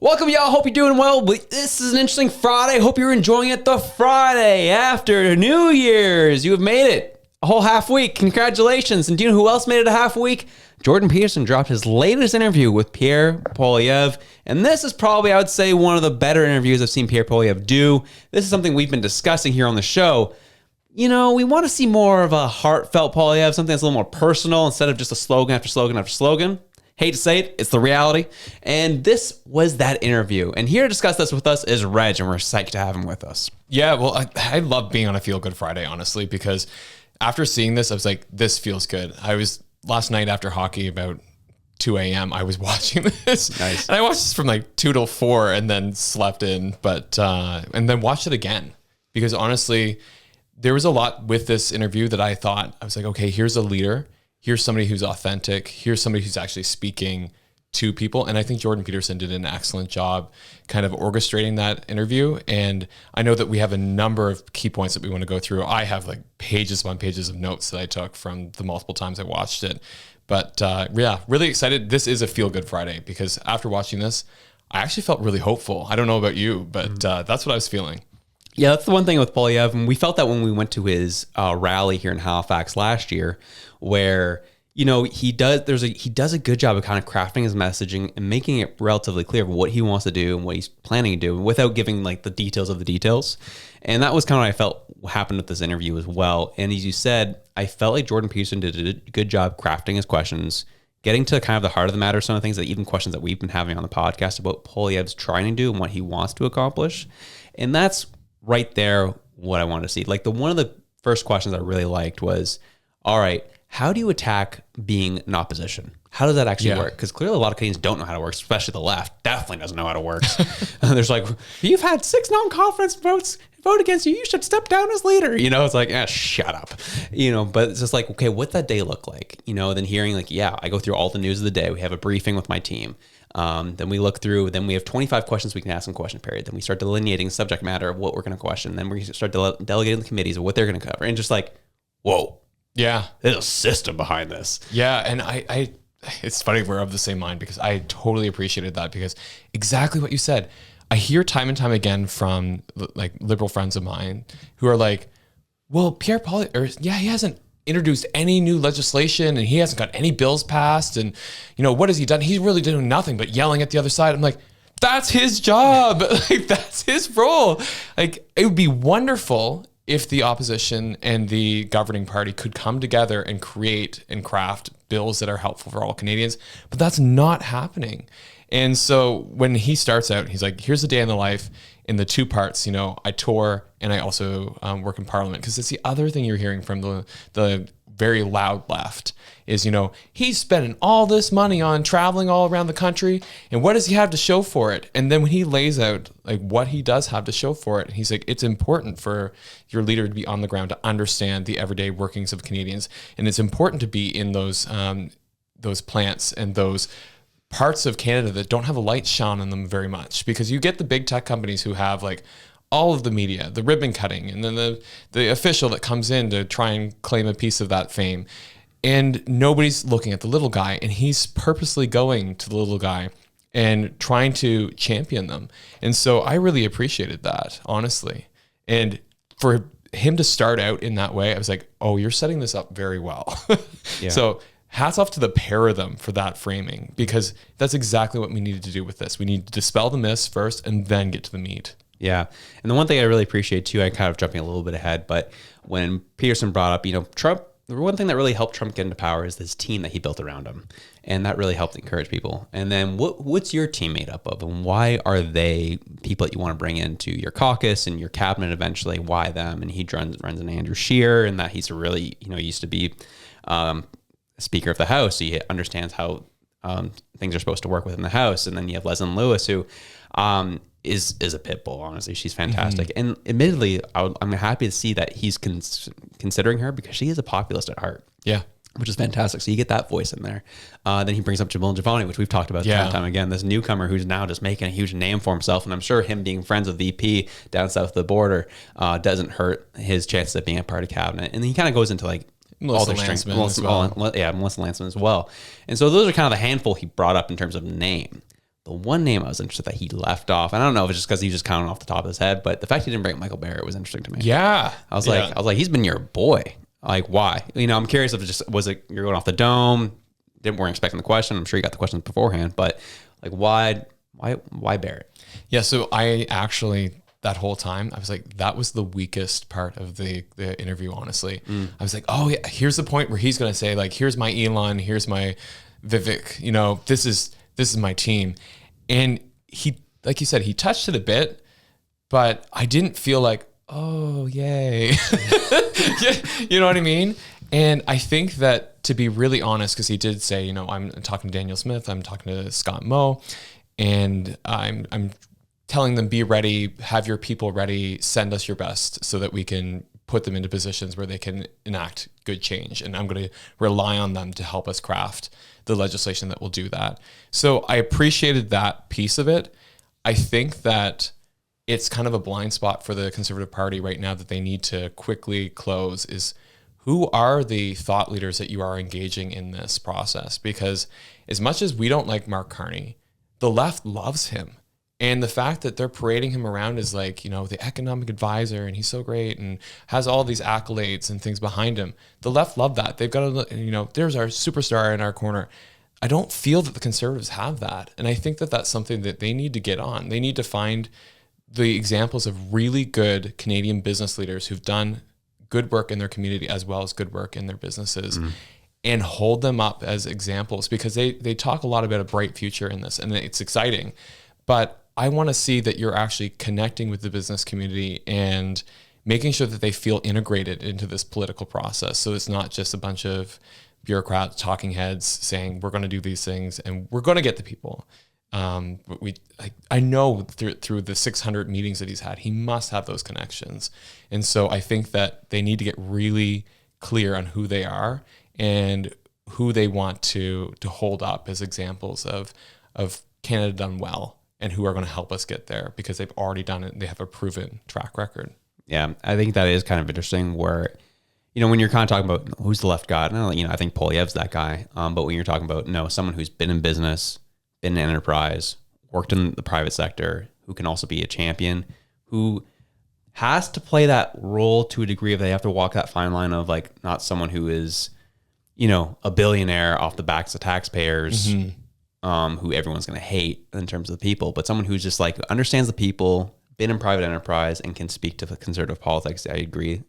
Welcome, y'all. Hope you're doing well. This is an interesting Friday. Hope you're enjoying it. The Friday after New Year's. You have made it a whole half week. Congratulations. And do you know who else made it a half week? Jordan Peterson dropped his latest interview with Pierre Poilievre. And this is probably, I would say, one of the better interviews I've seen Pierre Poilievre do. This is something we've been discussing here on the show. You know, we want to see more of a heartfelt Poilievre, something that's a little more personal instead of just a slogan after slogan after slogan. Hate to say it, it's the reality. And this was that interview. And here to discuss this with us is Reg, and we're psyched to have him with us. Yeah, well, I love being on a Feel Good Friday, honestly, because after seeing this, I was like, this feels good. I was last night after hockey about 2 a.m. I was watching this. Nice. And I watched this from like 2 till 4 and then slept in, but and then watched it again because honestly, there was a lot with this interview that I thought, I was like, okay, here's a leader. Here's somebody who's authentic. Here's somebody who's actually speaking to people. And I think Jordan Peterson did an excellent job kind of orchestrating that interview. And I know that we have a number of key points that we want to go through. I have like pages upon pages of notes that I took from the multiple times I watched it. But yeah, really excited. This is a Feel Good Friday because after watching this, I actually felt really hopeful. I don't know about you, but that's what I was feeling. Yeah, that's the one thing with Poilievre, and we felt that when we went to his rally here in Halifax last year, where he does a good job of kind of crafting his messaging and making it relatively clear what he wants to do and what he's planning to do, without giving like the details of the details. And that was kind of what I felt happened with this interview as well. And as you said, I felt like Jordan Peterson did a good job crafting his questions, getting to kind of the heart of the matter, some of the things that even questions that we've been having on the podcast about Poilievre's trying to do and what he wants to accomplish, and that's right there what I wanted to see. Like one of the first questions I really liked was, all right, how do you attack being in opposition? How does that actually work? Because clearly a lot of Canadians don't know how to work, especially the left definitely doesn't know how to work. There's like, you've had 6 non-conference votes vote against you. You should step down as leader. It's like, shut up. But it's just like, okay, what's that day look like? Then hearing like, I go through all the news of the day. We have a briefing with my team. Then we look through, then we have 25 questions we can ask in question period. Then we start delineating subject matter of what we're going to question. Then we start delegating the committees of what they're going to cover. And just like, whoa. Yeah. There's a system behind this. Yeah. And I it's funny we're of the same mind because I totally appreciated that because exactly what you said. I hear time and time again from like liberal friends of mine who are like, well, Pierre Poilievre, he hasn't introduced any new legislation and he hasn't got any bills passed. And, what has he done? He's really doing nothing but yelling at the other side. I'm like, that's his job. Like, that's his role. Like, it would be wonderful if the opposition and the governing party could come together and create and craft bills that are helpful for all Canadians, but that's not happening. And so when he starts out, he's like, here's a day in the life in the 2 parts, I tour and I also work in Parliament. Because it's the other thing you're hearing from the very loud left is, he's spending all this money on traveling all around the country. And what does he have to show for it? And then when he lays out like what he does have to show for it, he's like, it's important for your leader to be on the ground to understand the everyday workings of Canadians. And it's important to be in those plants and those parts of Canada that don't have a light shone on them very much, because you get the big tech companies who have like all of the media, the ribbon cutting, and then the official that comes in to try and claim a piece of that fame. And nobody's looking at the little guy, and he's purposely going to the little guy and trying to champion them. And so I really appreciated that, honestly. And for him to start out in that way, I was like, oh, you're setting this up very well. Yeah. So hats off to the pair of them for that framing, because that's exactly what we needed to do with this. We need to dispel the myths first and then get to the meat. Yeah. And the one thing I really appreciate too, I kind of jumping a little bit ahead, but when Peterson brought up, Trump, the one thing that really helped Trump get into power is this team that he built around him. And that really helped encourage people. And then what's your team made up of? And why are they people that you want to bring into your caucus and your cabinet eventually? Why them? And he runs an Andrew Scheer, and that he's really, used to be Speaker of the House. So he understands how things are supposed to work within the House. And then you have Leslie Lewis, who is a pit bull. Honestly, she's fantastic. Mm-hmm. And admittedly, I'm happy to see that he's considering her, because she is a populist at heart. Yeah, which is fantastic. So you get that voice in there. Then he brings up Jamil Javani, which we've talked about time and time again. This newcomer who's now just making a huge name for himself, and I'm sure him being friends with VP down south of the border doesn't hurt his chances of being a part of cabinet. And then he kind of goes into like all their strengths. Melissa Lansman as well. And so those are kind of the handful he brought up in terms of name. The one name I was interested that he left off, and I don't know if it's just because he was just counting off the top of his head, but the fact he didn't bring up Michael Barrett was interesting to me. Yeah. I was like, he's been your boy. Like, why? You know, I'm curious if it just was it you're going off the dome, weren't expecting the question. I'm sure you got the questions beforehand, but like, why Barrett? Yeah. So I actually, that whole time, I was like, that was the weakest part of the interview, honestly. I was like, oh yeah, here's the point where he's going to say like, here's my Elon, here's my Vivek, you know, this is my team. And he, like you said, he touched it a bit, but I didn't feel like, oh, yay. Yeah, you know what I mean? And I think that, to be really honest, because he did say, you know, I'm talking to Daniel Smith, I'm talking to Scott Moe, and I'm telling them, be ready, have your people ready, send us your best so that we can put them into positions where they can enact good change. And I'm going to rely on them to help us craft the legislation that will do that. So I appreciated that piece of it. I think that it's kind of a blind spot for the Conservative Party right now that they need to quickly close is who are the thought leaders that you are engaging in this process? Because as much as we don't like Mark Carney, the left loves him. And the fact that they're parading him around as like, you know, the economic advisor and he's so great and has all these accolades and things behind him. The left love that. They've got to, you know, there's our superstar in our corner. I don't feel that the Conservatives have that. And I think that that's something that they need to get on. They need to find the examples of really good Canadian business leaders who've done good work in their community as well as good work in their businesses and hold them up as examples, because they talk a lot about a bright future in this and it's exciting. But I want to see that you're actually connecting with the business community and making sure that they feel integrated into this political process. So it's not just a bunch of bureaucrats, talking heads saying, we're going to do these things and we're going to get the people. I know through the 600 meetings that he's had, he must have those connections. And so I think that they need to get really clear on who they are and who they want to hold up as examples of Canada done well and who are going to help us get there, because they've already done it and they have a proven track record. Yeah, I think that is kind of interesting where, you know, when you're kind of talking about who's the left guy, you know, I think Poilievre's that guy. But when you're talking about, someone who's been in business, been in enterprise, worked in the private sector, who can also be a champion, who has to play that role to a degree if they have to walk that fine line of like, not someone who is, you know, a billionaire off the backs of taxpayers, who everyone's going to hate in terms of the people, but someone who's just like understands the people, been in private enterprise, and can speak to the conservative politics. I agree.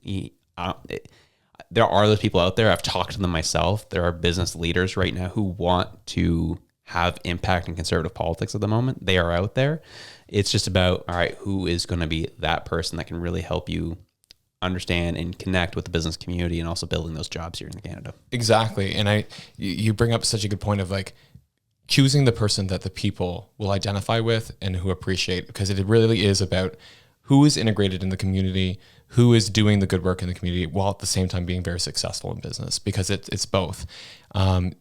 There are those people out there. I've talked to them myself. There are business leaders right now who want to have impact in conservative politics at the moment. They are out there. It's just about, all right, who is going to be that person that can really help you understand and connect with the business community and also building those jobs here in Canada. Exactly. And you bring up such a good point of like choosing the person that the people will identify with and who appreciate, because it really is about who is integrated in the community, who is doing the good work in the community while at the same time being very successful in business, because it's both.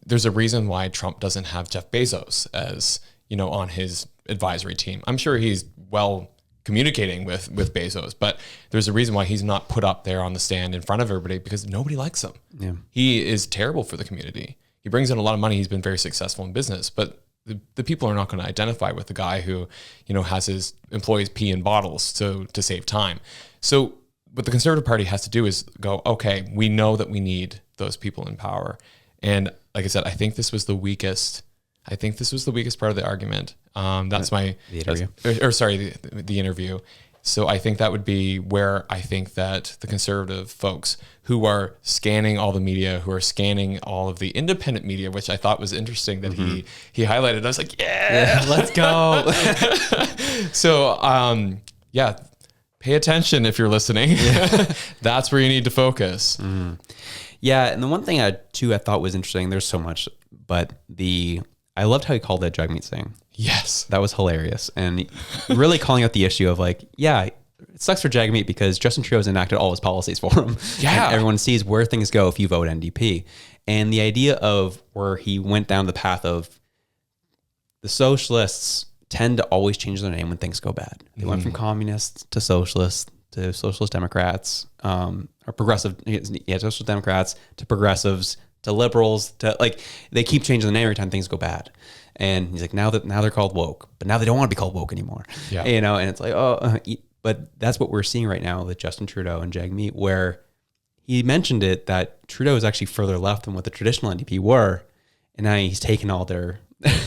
There's a reason why Trump doesn't have Jeff Bezos as, you know, on his advisory team. I'm sure he's well communicating with Bezos, but there's a reason why he's not put up there on the stand in front of everybody, because nobody likes him. Yeah. He is terrible for the community. He brings in a lot of money. He's been very successful in business, but the people are not going to identify with the guy who, you know, has his employees pee in bottles to save time. So what the Conservative Party has to do is go, okay, we know that we need those people in power. And like I said, I think this was the weakest part of the argument. That's my the interview. The interview. So I think that would be where I think that the conservative folks who are scanning all the media, who are scanning all of the independent media, which I thought was interesting that he highlighted. I was like, yeah, let's go. So pay attention if you're listening. That's where you need to focus. Yeah, and the one thing I thought was interesting, there's so much, but I loved how he called that Jagmeet Singh. Yes. That was hilarious. And really calling out the issue of like, yeah, it sucks for Jagmeet because Justin Trudeau's enacted all his policies for him. Yeah. And everyone sees where things go if you vote NDP. And the idea of where he went down the path of the socialists tend to always change their name when things go bad. They went from communists to socialist democrats, or progressive, social democrats to progressives to liberals to, like, they keep changing the name every time things go bad. And he's like, now they're called woke, but now they don't want to be called woke anymore. Yeah. You know, and it's like, but that's what we're seeing right now with Justin Trudeau and Jagmeet, where he mentioned it that Trudeau is actually further left than what the traditional NDP were. And now he's taken all their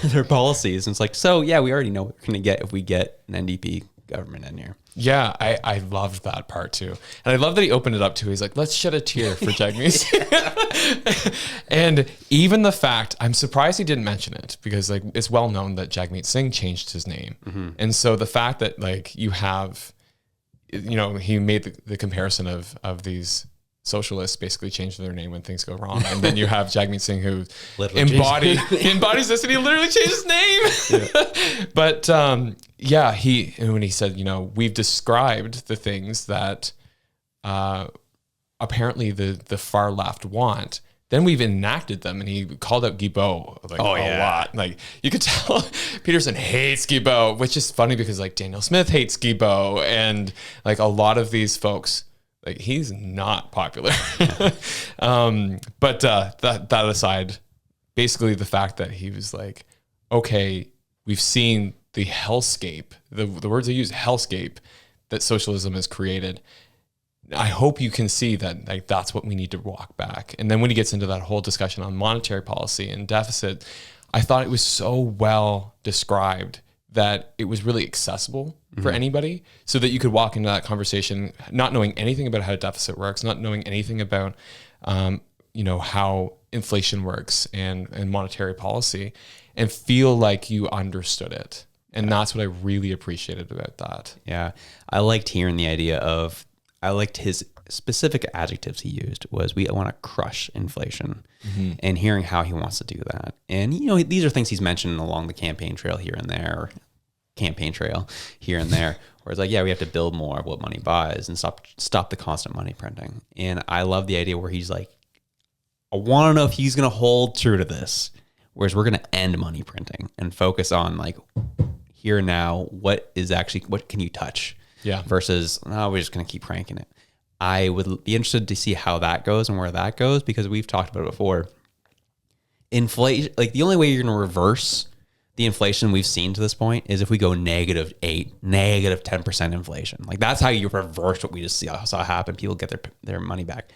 their policies. And it's like, so yeah, we already know what we're going to get if we get an NDP government in here. Yeah, I loved that part too. And I love that he opened it up too. He's like, let's shed a tear for Jagmeet. And even the fact, I'm surprised he didn't mention it, because like it's well known that Jagmeet Singh changed his name. Mm-hmm. And so the fact that like you have, you know, he made the comparison of these socialists basically change their name when things go wrong. And then you have Jagmeet Singh who embodies this, and he literally changed his name. Yeah. But yeah, when he said, you know, we've described the things that apparently the far left want, then we've enacted them. And he called out Guilbeault like a lot. Like you could tell Peterson hates Guilbeault, which is funny because like Daniel Smith hates Guilbeault, and like a lot of these folks, like he's not popular. But that aside, basically the fact that he was like, okay, we've seen the hellscape, the words they use, hellscape, that socialism has created. I hope you can see that like that's what we need to walk back. And then when he gets into that whole discussion on monetary policy and deficit, I thought it was so well described that it was really accessible for anybody, so that you could walk into that conversation not knowing anything about how a deficit works, not knowing anything about you know, how inflation works and monetary policy, and feel like you understood it. And that's what I really appreciated about that. Yeah. I liked hearing the idea of, I liked his specific adjectives he used was, we want to crush inflation, and hearing how he wants to do that. And, you know, these are things he's mentioned along the campaign trail here and there, where it's like, yeah, we have to build more of what money buys and stop the constant money printing. And I love the idea where he's like, I want to know if he's going to hold true to this, whereas we're going to end money printing and focus on like here and now, what can you touch? Yeah. Versus, no, we're just going to keep cranking it. I would be interested to see how that goes and where that goes, because we've talked about it before. Inflation, like the only way you're going to reverse the inflation we've seen to this point is if we go -8, -10% inflation. Like that's how you reverse what we just saw happen. People get their money back.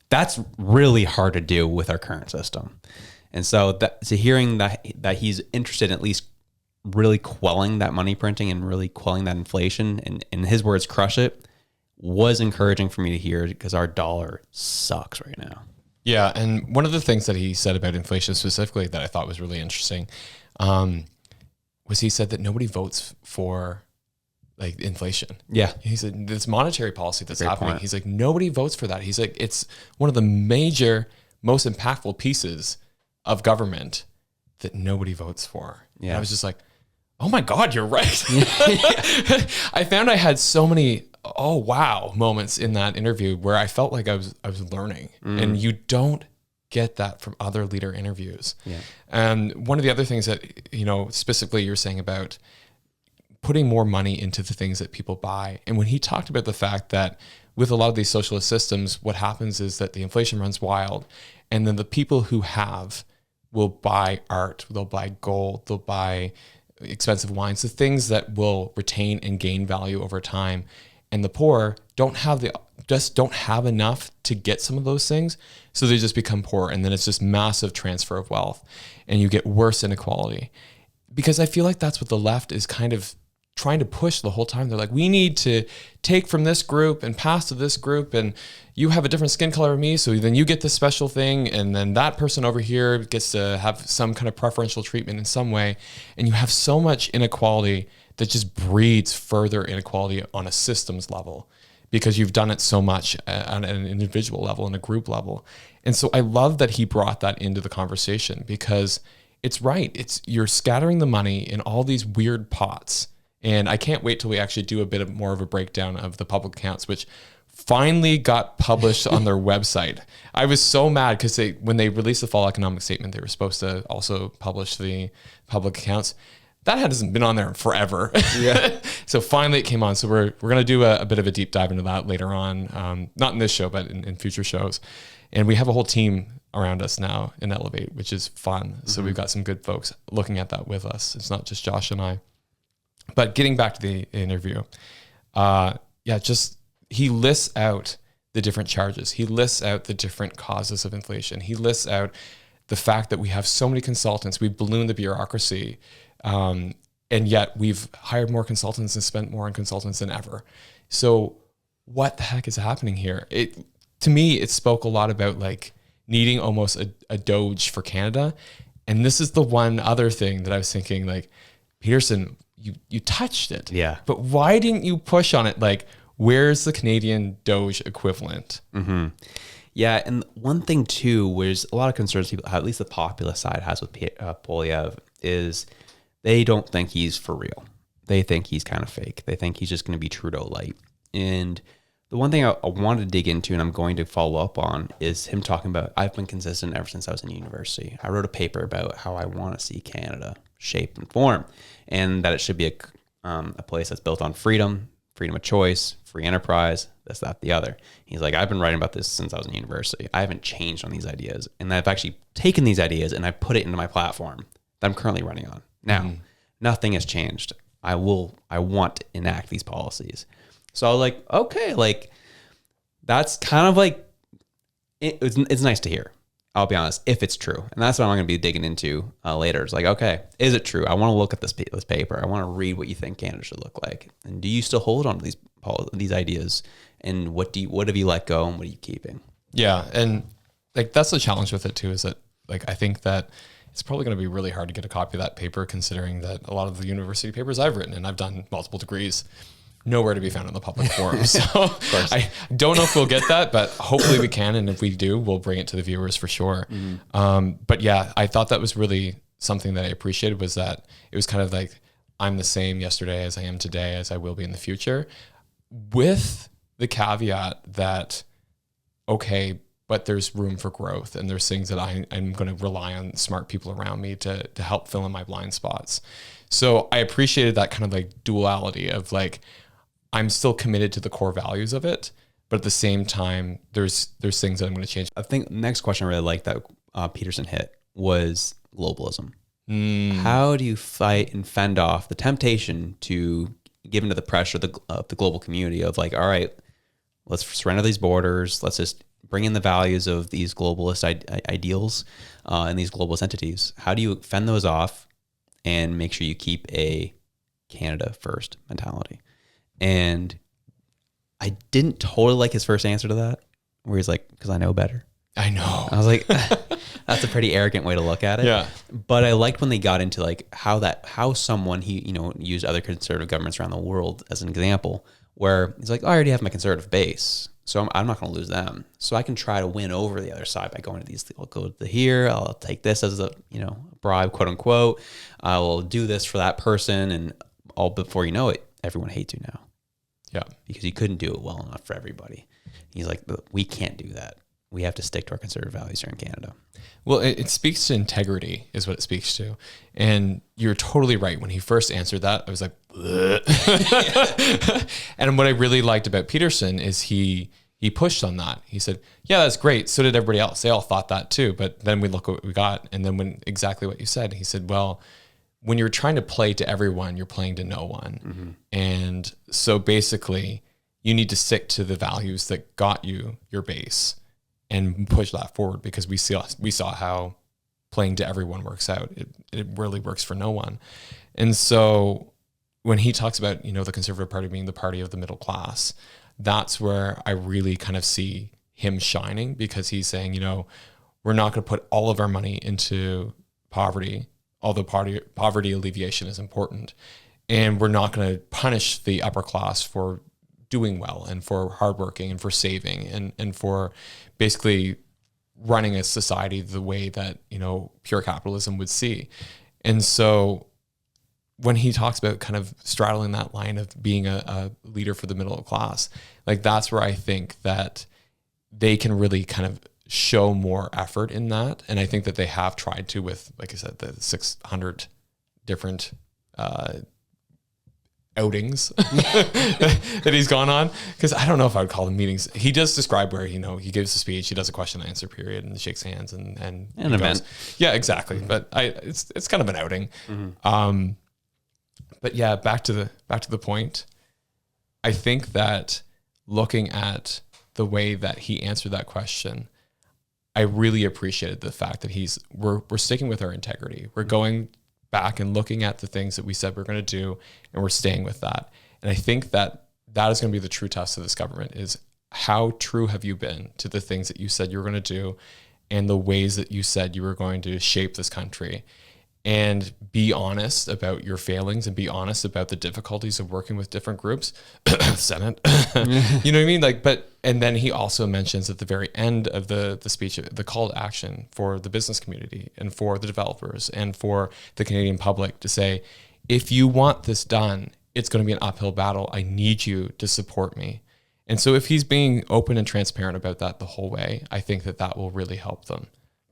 That's really hard to do with our current system. And so hearing that he's interested in at least really quelling that money printing and really quelling that inflation, and in his words, crush it, was encouraging for me to hear, because our dollar sucks right now. Yeah. And one of the things that he said about inflation specifically that I thought was really interesting was he said that nobody votes for like inflation. Yeah. He said this monetary policy that's Great happening. point. He's like, nobody votes for that. He's like, it's one of the major, most impactful pieces of government that nobody votes for. Yeah. And I was just like, oh my God, you're right. I found I had so many, oh wow, moments in that interview where I felt like I was learning, and you don't get that from other leader interviews. Yeah. And one of the other things that, you know, specifically you're saying about putting more money into the things that people buy. And when he talked about the fact that with a lot of these socialist systems, what happens is that the inflation runs wild, and then the people who have will buy art, they'll buy gold, they'll buy expensive wines, the things that will retain and gain value over time. And the poor don't have enough to get some of those things. So they just become poor. And then it's just massive transfer of wealth, and you get worse inequality. Because I feel like that's what the left is kind of trying to push the whole time. They're like, we need to take from this group and pass to this group, and you have a different skin color than me, so then you get this special thing, and then that person over here gets to have some kind of preferential treatment in some way. And you have so much inequality that just breeds further inequality on a systems level, because you've done it so much on an individual level and a group level. And so I love that he brought that into the conversation, because it's right. You're scattering the money in all these weird pots. And I can't wait till we actually do a bit more of a breakdown of the public accounts, which finally got published on their website. I was so mad because when they released the fall economic statement, they were supposed to also publish the public accounts. That hasn't been on there forever. Yeah. So finally it came on. So we're going to do a bit of a deep dive into that later on. Not in this show, but in future shows. And we have a whole team around us now in Elevate, which is fun. So we've got some good folks looking at that with us. It's not just Josh and I. But getting back to the interview, he lists out the different charges. He lists out the different causes of inflation. He lists out the fact that we have so many consultants. We've ballooned the bureaucracy, and yet we've hired more consultants and spent more on consultants than ever. So what the heck is happening here? To me, it spoke a lot about like needing almost a Doge for Canada. And this is the one other thing that I was thinking, like, Peterson, you touched it. Yeah. But why didn't you push on it? Like, where's the Canadian Doge equivalent? Mm-hmm. Yeah, and one thing too, where's a lot of concerns people, at least the populist side has with Poilievre, is they don't think he's for real. They think he's kind of fake. They think he's just going to be Trudeau light. And the one thing I wanted to dig into, and I'm going to follow up on, is him talking about, I've been consistent ever since I was in university. I wrote a paper about how I want to see Canada shape and form, and that it should be a place that's built on freedom of choice, free enterprise, this, that, the other. He's like, I've been writing about this since I was in university. I haven't changed on these ideas. And I've actually taken these ideas and I put it into my platform that I'm currently running on. Now, nothing has changed. I want to enact these policies. So I was like, okay, like that's kind of like, it's nice to hear. I'll be honest, if it's true. And that's what I'm going to be digging into later. It's like, okay, is it true? I want to look at this paper. I want to read what you think Canada should look like. And do you still hold on to these ideas? And what have you let go and what are you keeping? Yeah. And like, that's the challenge with it too, is that like, I think that it's probably going to be really hard to get a copy of that paper, considering that a lot of the university papers I've written, and I've done multiple degrees, nowhere to be found in the public forum. So I don't know if we'll get that, but hopefully we can. And if we do, we'll bring it to the viewers for sure. But yeah, I thought that was really something that I appreciated, was that it was kind of like, I'm the same yesterday as I am today, as I will be in the future, with the caveat that, okay, but there's room for growth and there's things that I'm going to rely on smart people around me to help fill in my blind spots. So I appreciated that kind of like duality of like, I'm still committed to the core values of it, but at the same time, there's things that I'm going to change. I think the next question I really liked that Peterson hit was globalism. How do you fight and fend off the temptation to give into the pressure of the global community of like, all right, let's surrender these borders. Let's just bring in the values of these globalist ideals and these globalist entities. How do you fend those off and make sure you keep a Canada first mentality? And I didn't totally like his first answer to that, where he's like, because I know better. I know. I was like, that's a pretty arrogant way to look at it. Yeah. But I liked when they got into like how someone, he used other conservative governments around the world as an example, where he's like, I already have my conservative base, so I'm not going to lose them. So I can try to win over the other side by going to these. I'll go to here. I'll take this as a bribe, quote unquote. I will do this for that person, and all before you know it, everyone hates you now. Yeah, because you couldn't do it well enough for everybody. He's like, we can't do that. We have to stick to our conservative values here in Canada. Well, it speaks to integrity is what it speaks to. And you're totally right. When he first answered that, I was like, and what I really liked about Peterson is he pushed on that. He said, yeah, that's great. So did everybody else. They all thought that too. But then we look at what we got. And then exactly what you said, he said, well, when you're trying to play to everyone, you're playing to no one. Mm-hmm. And so basically you need to stick to the values that got you your base and push that forward, because we saw how playing to everyone works out. It really works for no one. And so when he talks about, the Conservative Party being the party of the middle class, that's where I really kind of see him shining, because he's saying, we're not going to put all of our money into poverty, although poverty alleviation is important. And we're not going to punish the upper class for doing well and for hardworking and for saving and for basically running a society the way that, pure capitalism would see. And so when he talks about kind of straddling that line of being a leader for the middle class, like that's where I think that they can really kind of show more effort in that. And I think that they have tried to with, like I said, the 600 different outings that he's gone on. Because I don't know if I would call them meetings. He does describe where, he gives a speech, he does a question and answer period, and shakes hands and an event. Yeah, exactly. But it's kind of an outing. But yeah, back to the point. I think that looking at the way that he answered that question, I really appreciated the fact that we're sticking with our integrity. We're going back and looking at the things that we said we're going to do, and we're staying with that. And I think that is going to be the true test of this government, is how true have you been to the things that you said you were going to do and the ways that you said you were going to shape this country, and be honest about your failings and be honest about the difficulties of working with different groups. Senate, you know what I mean? And then he also mentions at the very end of the speech, the call to action for the business community and for the developers and for the Canadian public to say, if you want this done, it's going to be an uphill battle. I need you to support me. And so if he's being open and transparent about that the whole way, I think that will really help them.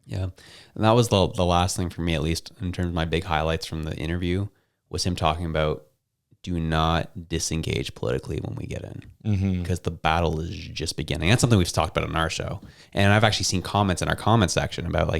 Yeah. And that was the last thing for me, at least in terms of my big highlights from the interview, was him talking about do not disengage politically when we get in, because the battle is just beginning. That's something we've talked about on our show. And I've actually seen comments in our comment section about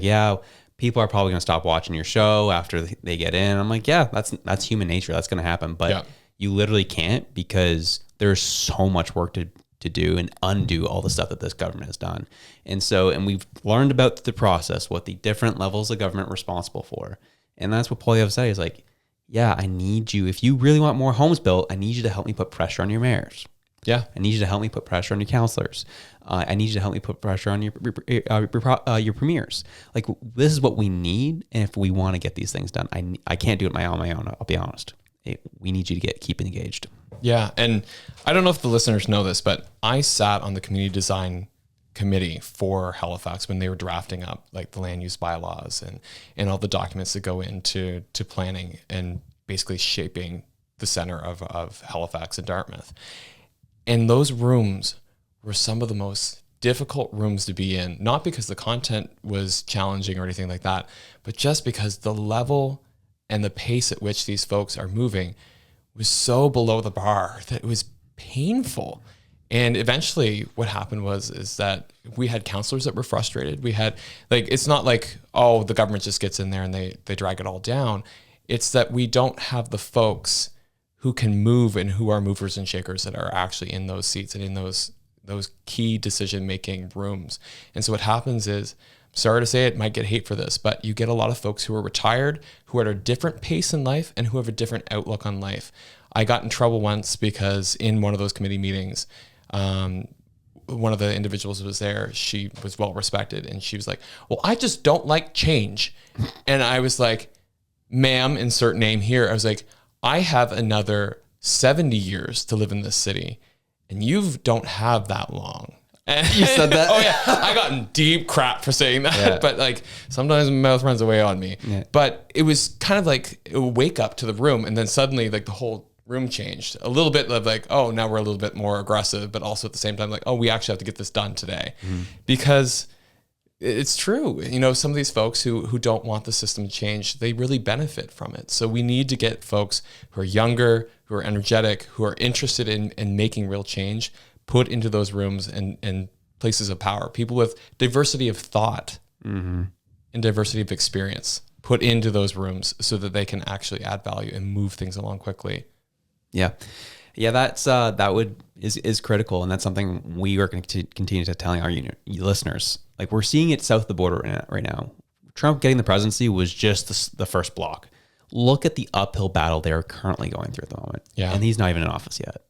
people are probably going to stop watching your show after they get in. I'm like, yeah, that's human nature. That's going to happen. But you literally can't, because there's so much work to do and undo all the stuff that this government has done. And we've learned about the process, what the different levels of government are responsible for. And that's what Poilievre said. He's like, yeah, I need you. If you really want more homes built, I need you to help me put pressure on your mayors. Yeah. I need you to help me put pressure on your councillors. I need you to help me put pressure on your premiers. Like, this is what we need. And if we want to get these things done, I can't do it on my own. I'll be honest. We need you to keep engaged. Yeah. And I don't know if the listeners know this, but I sat on the community design committee for Halifax when they were drafting up like the land use bylaws and all the documents that go into planning and basically shaping the center of Halifax and Dartmouth. And those rooms were some of the most difficult rooms to be in, not because the content was challenging or anything like that, but just because the level and the pace at which these folks are moving was so below the bar that it was painful. And eventually what happened is that we had counselors that were frustrated. We had, it's not like, oh, the government just gets in there and they drag it all down. It's that we don't have the folks who can move and who are movers and shakers that are actually in those seats and in those key decision-making rooms. And so what happens is, sorry to say it, might get hate for this, but you get a lot of folks who are retired, who are at a different pace in life and who have a different outlook on life. I got in trouble once because in one of those committee meetings, one of the individuals who was there, she was well respected, and she was like, well, I just don't like change. And I was like, ma'am, insert name here. I was like, I have another 70 years to live in this city, and you don't have that long. And you said that? Oh yeah. I got in deep crap for saying that, yeah. But sometimes my mouth runs away on me. Yeah. But it was kind of like a wake up to the room, and then suddenly the whole room changed a little bit of oh, now we're a little bit more aggressive, but also at the same time oh, we actually have to get this done today. Because it's true. Some of these folks who don't want the system to change, they really benefit from it. So we need to get folks who are younger, who are energetic, who are interested in making real change, put into those rooms and places of power. People with diversity of thought and diversity of experience put into those rooms so that they can actually add value and move things along quickly. Yeah. That's is critical, and that's something we are going to continue to telling our listeners. We're seeing it south of the border right now. Trump getting the presidency was just the first block. Look at the uphill battle they're currently going through at the moment. Yeah. And he's not even in office yet.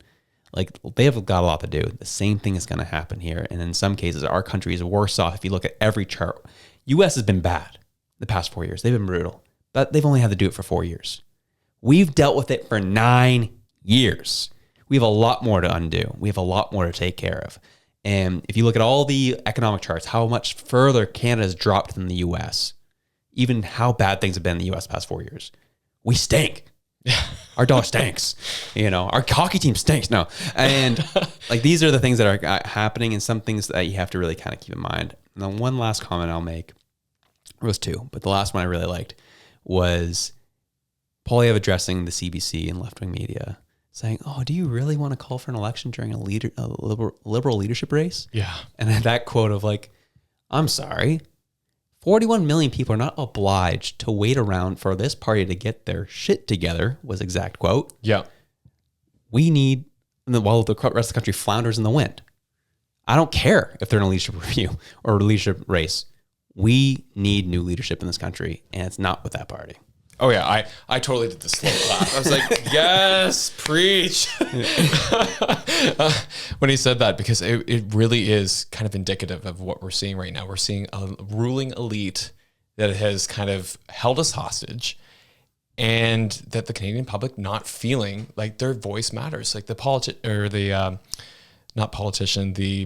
They have got a lot to do. The same thing is going to happen here. And in some cases, our country is worse off if you look at every chart. U.S. has been bad the past 4 years. They've been brutal. But they've only had to do it for 4 years. We've dealt with it for 9 years. We have a lot more to undo. We have a lot more to take care of. And if you look at all the economic charts, how much further Canada's dropped than the U.S., even how bad things have been in the U.S. the past 4 years, we stink. Our dollar stinks. Our hockey team stinks. No. And these are the things that are happening, and some things that you have to really kind of keep in mind. And then one last comment I'll make, there was two, but the last one I really liked was Poilievre addressing the CBC and left-wing media, saying, "Oh, do you really want to call for an election during a liberal leadership race?" Yeah. And then that quote of like, "I'm sorry, 41 million people are not obliged to wait around for this party to get their shit together," was exact quote. Yeah. We need, while the rest of the country flounders in the wind. I don't care if they're in a leadership review or a leadership race. We need new leadership in this country, and it's not with that party. Oh yeah, I totally did the slow clap. I was like, yes, preach. When he said that, because it really is kind of indicative of what we're seeing right now. We're seeing a ruling elite that has kind of held us hostage, and that the Canadian public not feeling like their voice matters. Like the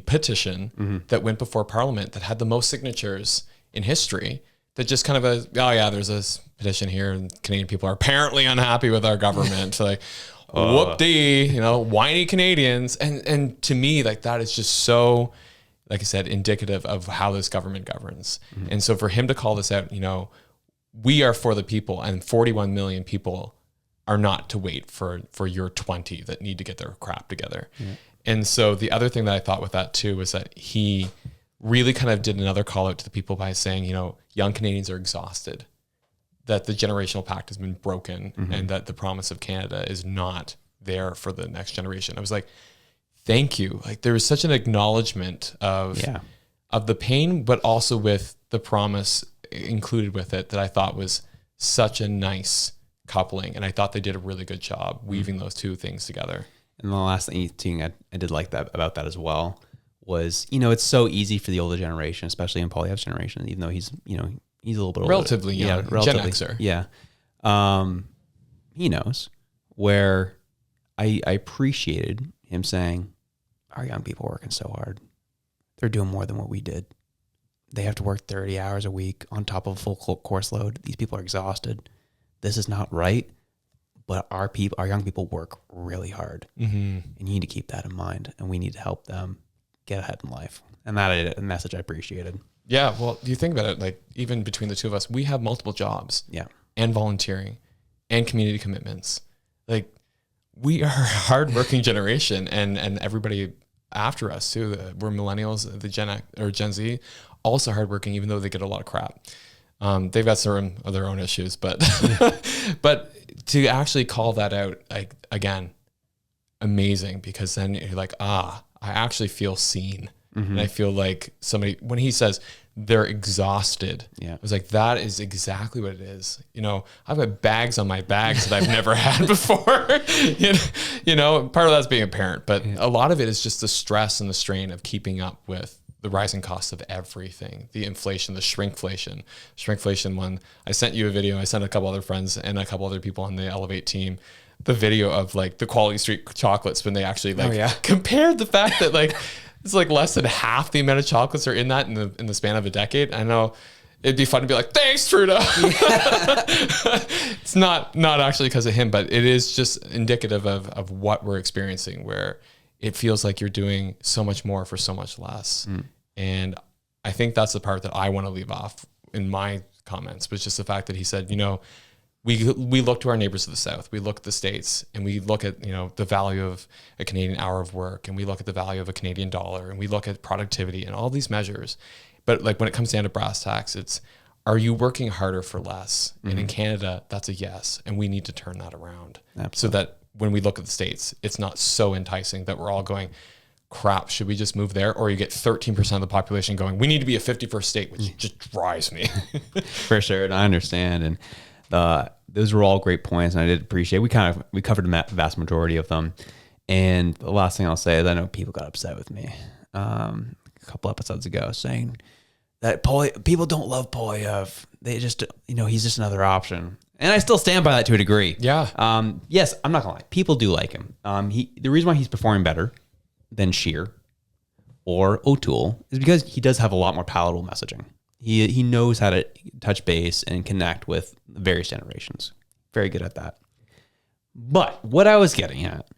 petition that went before Parliament that had the most signatures in history, that just kind of there's this petition here and Canadian people are apparently unhappy with our government. Like, whoop-dee, whiny Canadians. And to me, like, that is just so, like I said, indicative of how this government governs. And so for him to call this out, we are for the people, and 41 million people are not to wait for your 20 that need to get their crap together. And so the other thing that I thought with that too was that he really kind of did another call out to the people by saying, young Canadians are exhausted, that the generational pact has been broken, and that the promise of Canada is not there for the next generation. I was like, thank you. Like, there was such an acknowledgement of the pain, but also with the promise included with it, that I thought was such a nice coupling. And I thought they did a really good job weaving those two things together. And the last thing I did like that about that as well was, it's so easy for the older generation, especially in Poilievre's generation, even though he's a little bit older. Relatively young. Gen Xer. Yeah. He knows where I appreciated him saying, our young people are working so hard. They're doing more than what we did. They have to work 30 hours a week on top of a full course load. These people are exhausted. This is not right. But our young people work really hard. And you need to keep that in mind. And we need to help them get ahead in life. And that is a message I appreciated. Yeah. Well, you think about it, like, even between the two of us, we have multiple jobs. Yeah. And volunteering and community commitments. Like, we are a hardworking generation, and everybody after us too. We're millennials, the Gen Z, also hardworking, even though they get a lot of crap. They've got some of their own issues, but but to actually call that out, like, again, amazing, because then you're like, I actually feel seen. And I feel like somebody, when he says they're exhausted, I was like, that is exactly what it is. I've got bags on my bags that I've never had before. Part of that's being a parent, but a lot of it is just the stress and the strain of keeping up with the rising costs of everything, the inflation, the shrinkflation one. I sent you a video. I sent a couple other friends and a couple other people on the Elevate team the video of like the Quality Street chocolates, when they actually compared the fact that like it's like less than half the amount of chocolates are in that in the span of a decade. I know it'd be fun to be like, thanks, Trudeau. It's not actually because of him, but it is just indicative of what we're experiencing, where it feels like you're doing so much more for so much less. And I think that's the part that I want to leave off in my comments, was just the fact that he said, we look to our neighbors to the south, we look at the States, and we look at, the value of a Canadian hour of work, and we look at the value of a Canadian dollar, and we look at productivity and all these measures. But like when it comes down to brass tacks, it's, are you working harder for less? And in Canada, that's a yes. And we need to turn that around. Absolutely. So that when we look at the States, it's not so enticing that we're all going, crap, should we just move there? Or you get 13% of the population going, we need to be a 51st state, which just drives me. For sure. And I understand. And those were all great points, and I did appreciate. We covered the vast majority of them. And the last thing I'll say is, I know people got upset with me a couple episodes ago, saying that people don't love Poilievre. They just, he's just another option. And I still stand by that to a degree. Yeah. Yes, I'm not gonna lie. People do like him. The reason why he's performing better than Scheer or O'Toole is because he does have a lot more palatable messaging. He knows how to touch base and connect with various generations. Very good at that. But what I was getting at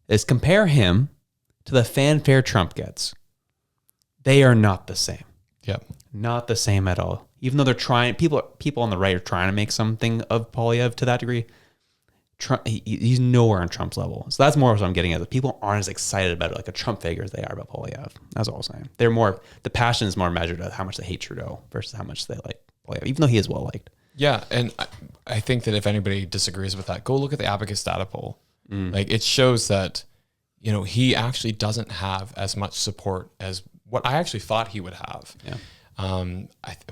is, compare him to the fanfare Trump gets. They are not the same. Yep. Not the same at all. Even though they're trying, people on the right are trying to make something of Poilievre to that degree. Trump, he's nowhere on Trump's level. So that's more what I'm getting at. People aren't as excited about it, like a Trump figure, as they are about Poilievre. That's all I'm saying. The passion is more measured at how much they hate Trudeau versus how much they like Poilievre, even though he is well liked. Yeah, and I think that if anybody disagrees with that, go look at the Abacus data poll. Like, it shows that, he actually doesn't have as much support as what I actually thought he would have. Yeah.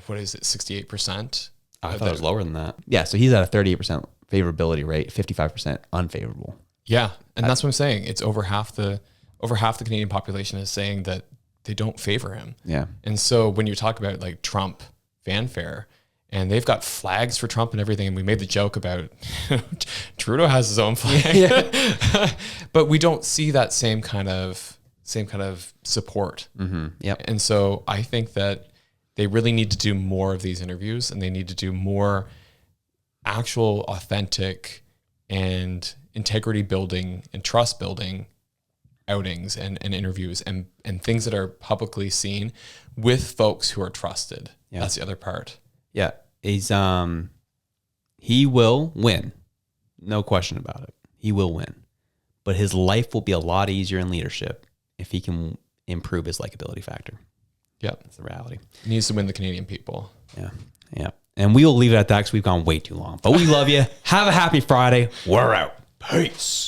What is it, 68%? I thought it was lower than that. Yeah, so he's at a 38% favorability rate, 55% unfavorable. Yeah, and that's what I'm saying. It's over half the Canadian population is saying that they don't favor him. Yeah. And so when you talk about like Trump fanfare, and they've got flags for Trump and everything, and we made the joke about Trudeau has his own flag, yeah. But we don't see that same kind of support. Mm-hmm. Yep. And so I think that they really need to do more of these interviews, and they need to do more actual authentic and integrity building and trust building outings and interviews and things that are publicly seen with folks who are trusted. Yeah. That's the other part. Yeah. He will win. No question about it. He will win. But his life will be a lot easier in leadership if he can improve his likability factor. Yep. That's the reality. He needs to win the Canadian people. Yeah. Yeah. And we will leave it at that because we've gone way too long. But we love you. Have a happy Friday. We're out. Peace.